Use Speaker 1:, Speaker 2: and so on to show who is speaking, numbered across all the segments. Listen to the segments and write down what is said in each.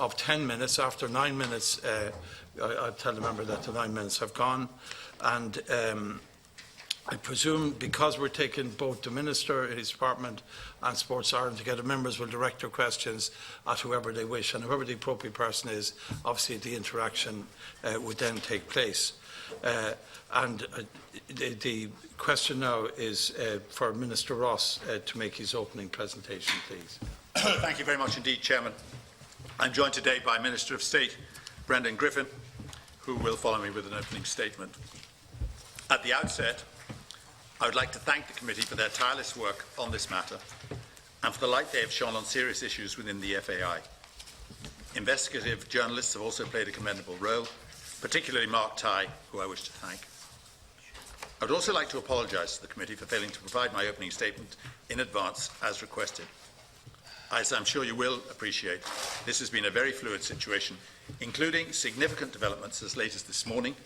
Speaker 1: of 10 minutes. After 9 minutes, I tell the member that the 9 minutes have gone. And I presume because we're taking both the Minister, his department and Sports Ireland together, members will direct their questions at whoever they wish, and whoever the appropriate person is, obviously the interaction would then take place. The question now is for Minister Ross to make his opening presentation, please.
Speaker 2: Thank you very much indeed, Chairman. I'm joined today by Minister of State Brendan Griffin, who will follow me with an opening statement. At the outset, I would like to thank the committee for their tireless work on this matter and for the light they have shone on serious issues within the FAI. Investigative journalists have also played a commendable role, particularly Mark Tighe, who I wish to thank. I would also like to apologise to the committee for failing to provide my opening statement in advance as requested. As I'm sure you will appreciate, this has been a very fluid situation, including significant developments as late as this morning,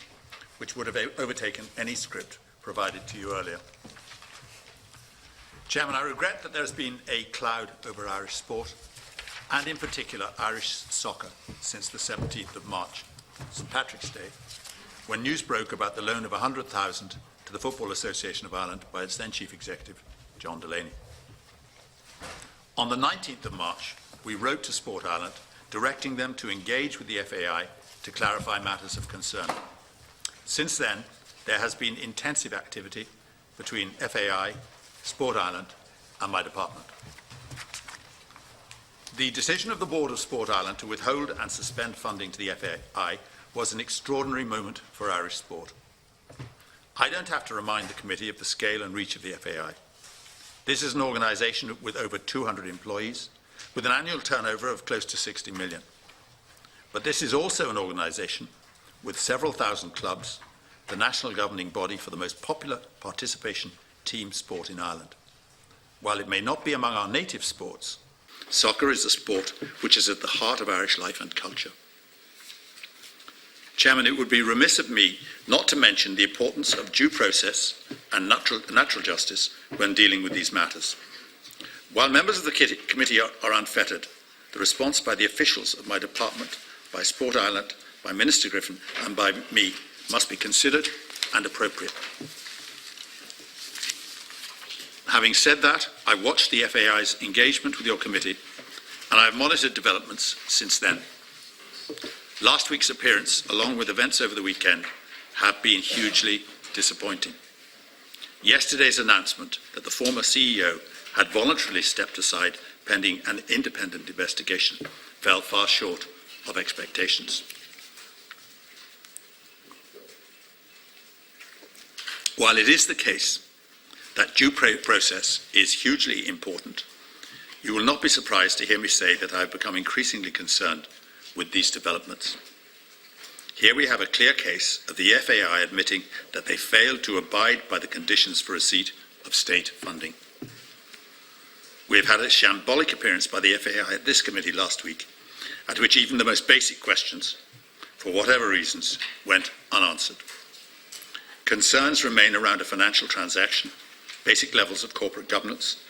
Speaker 2: which would have overtaken any script provided to you earlier. Chairman, I regret that there has been a cloud over Irish sport, and in particular Irish soccer, since the 17th of March, St Patrick's Day, when news broke about the loan of £100,000 to the Football Association of Ireland by its then Chief Executive, John Delaney. On the 19th of March, we wrote to Sport Ireland, directing them to engage with the FAI to clarify matters of concern. Since then, there has been intensive activity between FAI, Sport Ireland and my department. The decision of the Board of Sport Ireland to withhold and suspend funding to the FAI was an extraordinary moment for Irish sport. I don't have to remind the committee of the scale and reach of the FAI. This is an organisation with over 200 employees, with an annual turnover of close to 60 million. But this is also an organisation with several thousand clubs, the national governing body for the most popular participation team sport in Ireland. While it may not be among our native sports, soccer is a sport which is at the heart of Irish life and culture. Chairman, it would be remiss of me not to mention the importance of due process and natural justice when dealing with these matters. While members of the committee are unfettered, the response by the officials of my department, by Sport Ireland, by Minister Griffin and by me must be considered and appropriate. Having said that, I watched the FAI's engagement with your committee and I have monitored developments since then. Last week's appearance, along with events over the weekend, have been hugely disappointing. Yesterday's announcement that the former CEO had voluntarily stepped aside pending an independent investigation fell far short of expectations. While it is the case that due process is hugely important, you will not be surprised to hear me say that I have become increasingly concerned with these developments. Here we have a clear case of the FAI admitting that they failed to abide by the conditions for receipt of state funding. We have had a shambolic appearance by the FAI at this committee last week, at which even the most basic questions, for whatever reasons, went unanswered. Concerns remain around a financial transaction, basic levels of corporate governance,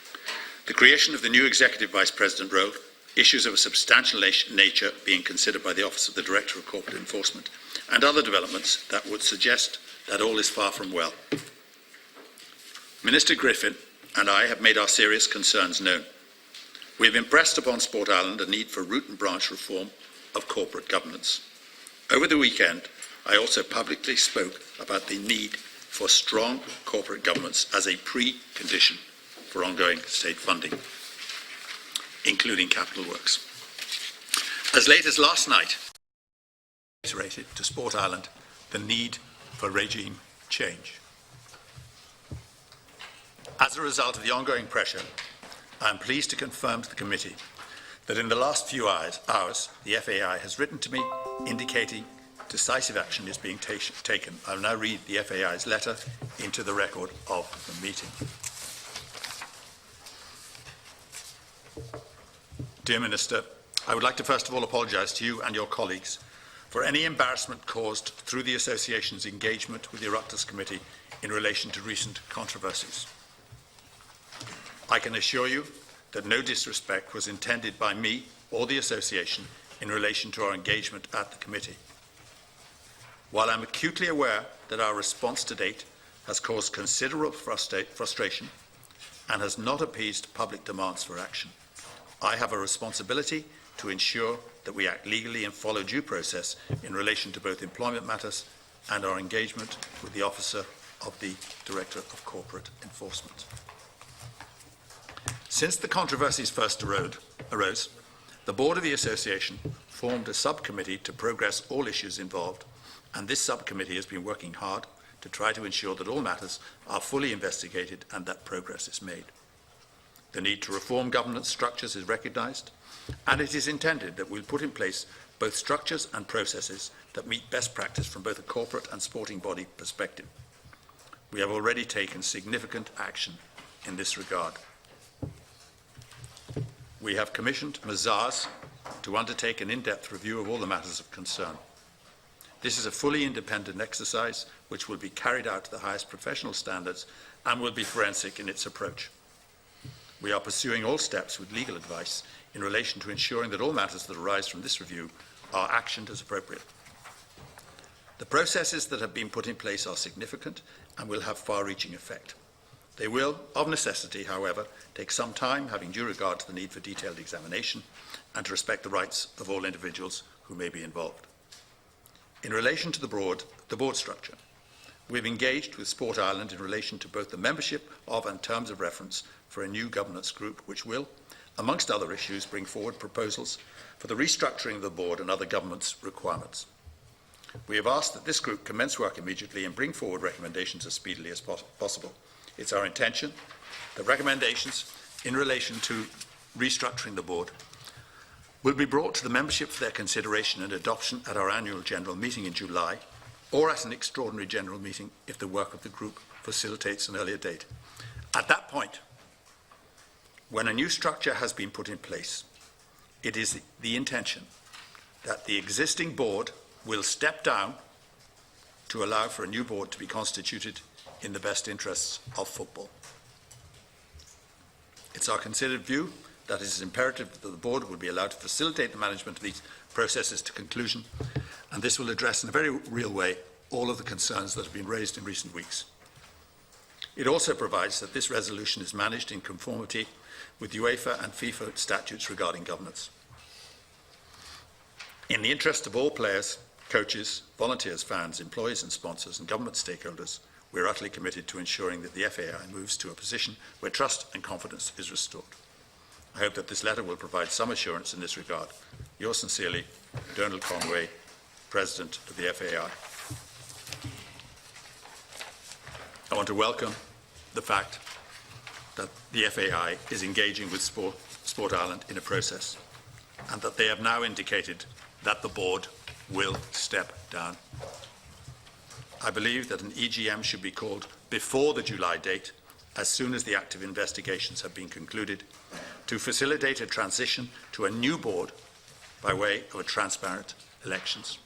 Speaker 2: the creation of the new Executive Vice President role, issues of a substantial nature being considered by the Office of the Director of Corporate Enforcement, and other developments that would suggest that all is far from well. Minister Griffin and I have made our serious concerns known. We have impressed upon Sport Ireland a need for root and branch reform of corporate governance. Over the weekend, I also publicly spoke about the need for strong corporate governance as a precondition for ongoing state funding, including capital works. As late as last night, I reiterated to Sport Ireland the need for regime change. As a result of the ongoing pressure, I am pleased to confirm to the committee that in the last few hours, the FAI has written to me indicating decisive action is being taken. I will now read the FAI's letter into the record of the meeting. Dear Minister, I would like to first of all apologise to you and your colleagues for any embarrassment caused through the Association's engagement with the Oireachtas Committee in relation to recent controversies. I can assure you that no disrespect was intended by me or the Association in relation to our engagement at the committee. While I'm acutely aware that our response to date has caused considerable frustration and has not appeased public demands for action, I have a responsibility to ensure that we act legally and follow due process in relation to both employment matters and our engagement with the Officer of the Director of Corporate Enforcement. Since the controversies first arose, the Board of the Association formed a subcommittee to progress all issues involved, and this subcommittee has been working hard to try to ensure that all matters are fully investigated and that progress is made. The need to reform governance structures is recognised, and it is intended that we'll put in place both structures and processes that meet best practice from both a corporate and sporting body perspective. We have already taken significant action in this regard. We have commissioned Mazars to undertake an in-depth review of all the matters of concern. This is a fully independent exercise which will be carried out to the highest professional standards and will be forensic in its approach. We are pursuing all steps with legal advice in relation to ensuring that all matters that arise from this review are actioned as appropriate. The processes that have been put in place are significant and will have far-reaching effect. They will, of necessity, however, take some time, having due regard to the need for detailed examination and to respect the rights of all individuals who may be involved. In relation to the board structure, we have engaged with Sport Ireland in relation to both the membership of and terms of reference for a new governance group which will, amongst other issues, bring forward proposals for the restructuring of the board and other governance requirements. We have asked that this group commence work immediately and bring forward recommendations as speedily as possible. It's our intention that recommendations in relation to restructuring the board will be brought to the membership for their consideration and adoption at our annual general meeting in July, or at an extraordinary general meeting if the work of the group facilitates an earlier date. At that point, when a new structure has been put in place, it is the intention that the existing board will step down to allow for a new board to be constituted in the best interests of football. It's our considered view that it is imperative that the board will be allowed to facilitate the management of these processes to conclusion, and this will address in a very real way all of the concerns that have been raised in recent weeks. It also provides that this resolution is managed in conformity with UEFA and FIFA statutes regarding governance. In the interest of all players, coaches, volunteers, fans, employees and sponsors and government stakeholders, we are utterly committed to ensuring that the FAI moves to a position where trust and confidence is restored. I hope that this letter will provide some assurance in this regard. Yours sincerely, Donald Conway, President of the FAI. I want to welcome the fact that the FAI is engaging with Sport Ireland in a process, and that they have now indicated that the board will step down. I believe that an EGM should be called before the July date, as soon as the active investigations have been concluded, to facilitate a transition to a new board by way of a transparent elections.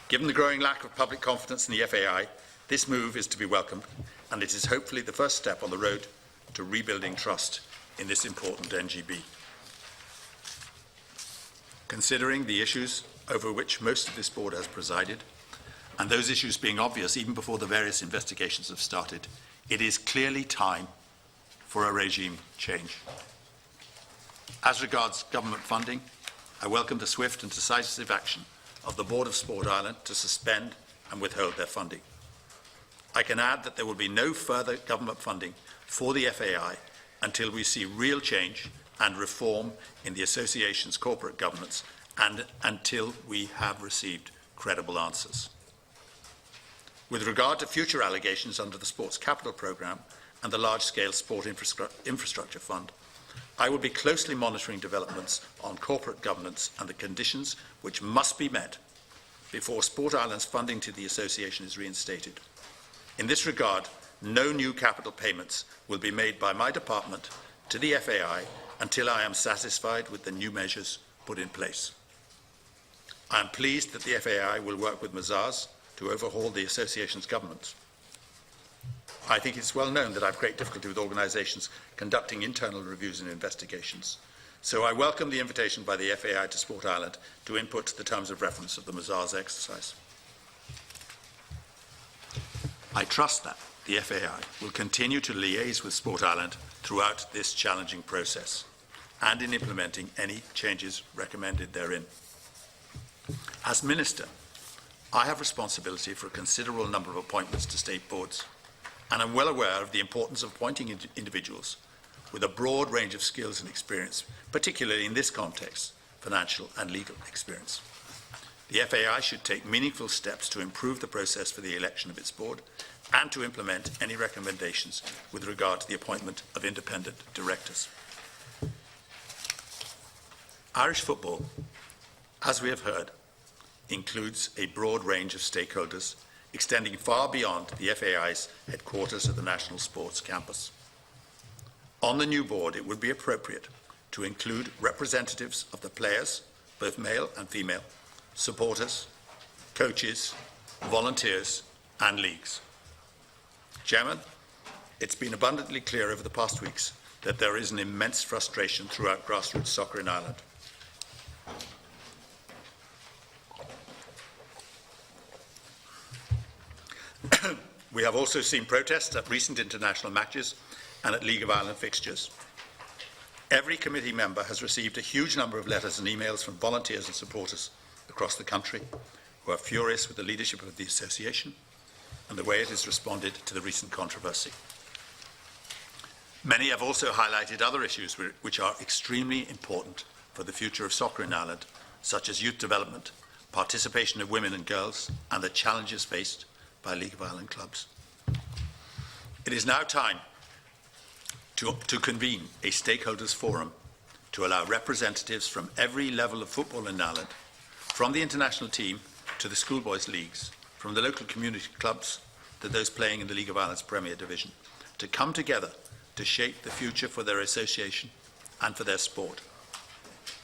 Speaker 2: Given the growing lack of public confidence in the FAI, this move is to be welcomed, and it is hopefully the first step on the road to rebuilding trust in this important NGB. Considering the issues over which most of this board has presided, and those issues being obvious even before the various investigations have started, it is clearly time for a regime change. As regards government funding, I welcome the swift and decisive action of the Board of Sport Ireland to suspend and withhold their funding. I can add that there will be no further government funding for the FAI until we see real change and reform in the association's corporate governance and until we have received credible answers. With regard to future allegations under the Sports Capital Programme and the large-scale Sport Infrastructure Fund, I will be closely monitoring developments on corporate governance and the conditions which must be met before Sport Ireland's funding to the association is reinstated. In this regard, no new capital payments will be made by my department to the FAI until I am satisfied with the new measures put in place. I am pleased that the FAI will work with Mazars to overhaul the association's governance. I think it's well known that I have great difficulty with organisations conducting internal reviews and investigations. So I welcome the invitation by the FAI to Sport Ireland to input the terms of reference of the Mazars exercise. I trust that the FAI will continue to liaise with Sport Ireland throughout this challenging process and in implementing any changes recommended therein. As Minister, I have responsibility for a considerable number of appointments to state boards, and I'm well aware of the importance of appointing individuals with a broad range of skills and experience, particularly in this context, financial and legal experience. The FAI should take meaningful steps to improve the process for the election of its board and to implement any recommendations with regard to the appointment of independent directors. Irish football, as we have heard, includes a broad range of stakeholders extending far beyond the FAI's headquarters at the National Sports Campus. On the new board, it would be appropriate to include representatives of the players, both male and female, supporters, coaches, volunteers and leagues. Chairman, it's been abundantly clear over the past weeks that there is an immense frustration throughout grassroots soccer in Ireland. We have also seen protests at recent international matches and at League of Ireland fixtures. Every committee member has received a huge number of letters and emails from volunteers and supporters across the country who are furious with the leadership of the association and the way it has responded to the recent controversy. Many have also highlighted other issues which are extremely important for the future of soccer in Ireland, such as youth development, participation of women and girls, and the challenges faced by League of Ireland clubs. It is now time to convene a stakeholders forum to allow representatives from every level of football in Ireland, from the international team to the schoolboys leagues, from the local community clubs to those playing in the League of Ireland's Premier Division, to come together to shape the future for their association and for their sport.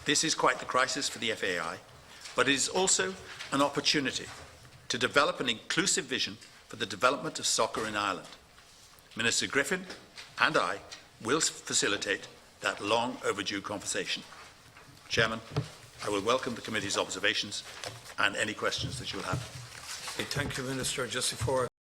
Speaker 2: This is quite the crisis for the FAI, but it is also an opportunity to develop an inclusive vision for the development of soccer in Ireland. Minister Griffin and I will facilitate that long overdue conversation. Chairman, I will welcome the committee's observations and any questions that you will have.
Speaker 1: Thank you, Minister. Just before